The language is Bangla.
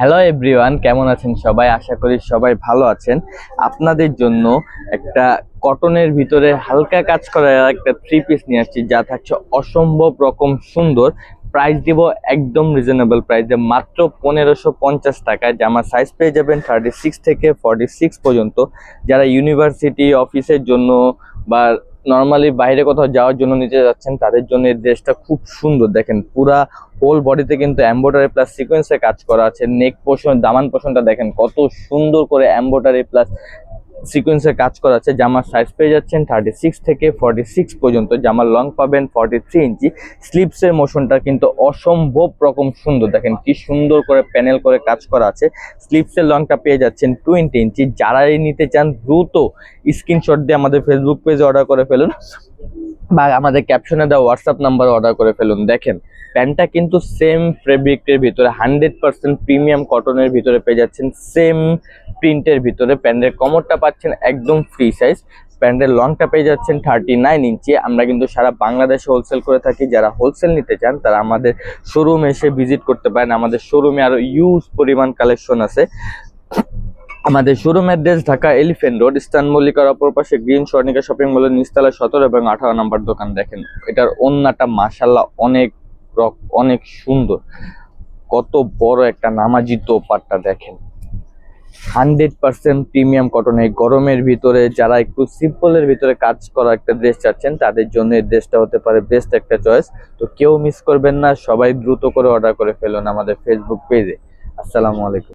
হ্যালো এভরিওয়ান, কেমন আছেন সবাই? আশা করি সবাই ভালো আছেন। আপনাদের জন্য একটা কটনের ভিতরে হালকা কাজ করা একটা থ্রি পিস নিয়ে আসছি, যা থাকছে অসম্ভব রকম সুন্দর। প্রাইস দিব একদম রিজনেবল প্রাইসে, মাত্র 1550 টাকায়। জামার সাইজ পেয়ে যাবেন 36 থেকে 46 পর্যন্ত। যারা ইউনিভার্সিটি অফিসের জন্য বা নর্মালি বাইরে কোথাও যাওয়ার জন্য নিতে যাচ্ছেন, তাদের জন্য এই ড্রেসটা খুব সুন্দর। দেখেন, পুরা হোল বডিতে কিন্তু এমব্রয়ডারি প্লাস সিকোয়েন্সে কাজ করা আছে। নেক পোর্শন, দামান পোর্শনটা দেখেন কত সুন্দর করে এমব্রয়ডারি প্লাস সিকোয়েন্সের কাজ করা আছে। জামার সাইজ পেয়ে যাচ্ছেন 36 থেকে 46 পর্যন্ত। জামার লং পাবেন 43 ইঞ্চি। স্লিপসের মোশনটা কিন্তু অসম্ভব রকম সুন্দর। দেখেন কি সুন্দর করে প্যানেল করে কাজ করা আছে। স্লিপসের লংটা পেয়ে যাচ্ছেন 20 ইঞ্চি। যারাই নিতে চান দ্রুত স্ক্রিনশট দিয়ে আমাদের ফেসবুক পেজে অর্ডার করে ফেলুন বা আমাদের ক্যাপশনে দেওয়া হোয়াটসঅ্যাপ নাম্বারে অর্ডার করে ফেলুন। দেখেন, প্যান্টটা কিন্তু সেম ফেব্রিকের ভিতরে 100% প্রিমিয়াম কটনের ভিতরে পেয়ে যাচ্ছেন, সেম প্রিন্টের ভিতরে। প্যান্টের কমরটা পাচ্ছেন একদম ফ্রি সাইজ। প্যান্টের লংটা পেয়ে যাচ্ছেন 39 ইঞ্চি। আমরা কিন্তু সারা বাংলাদেশে হোলসেল করে থাকি। যারা হোলসেল নিতে চান তারা আমাদের শোরুমে এসে ভিজিট করতে পারেন। আমাদের শোরুমে আরো ইউজ পরিমাণ কালেকশন আছে। আমাদের showroom address Dhaka Elephant Road, Eastern মল্লিকার অপর পাশে গ্রিন স্বর্ণিকা শপিং মলের নিচতলা 17 এবং 18 নম্বর দোকান। দেখেন এটার ওন্নাটা মাশাআল্লাহ অনেক সুন্দর। কত বড় একটা নামাজি দোপাট্টা দেখেন। 100% প্রিমিয়াম কটন। এই গরমের ভিতরে যারা একটু সিম্পলের ভিতরে কাজ করা একটা ড্রেস চাচ্ছেন, তাদের জন্য এই ড্রেসটা হতে পারে বেস্ট একটা চয়েস। তো কেউ মিস করবেন না, সবাই দ্রুত করে অর্ডার করে ফেলুন আমাদের ফেসবুক পেজে। আসসালামু আলাইকুম।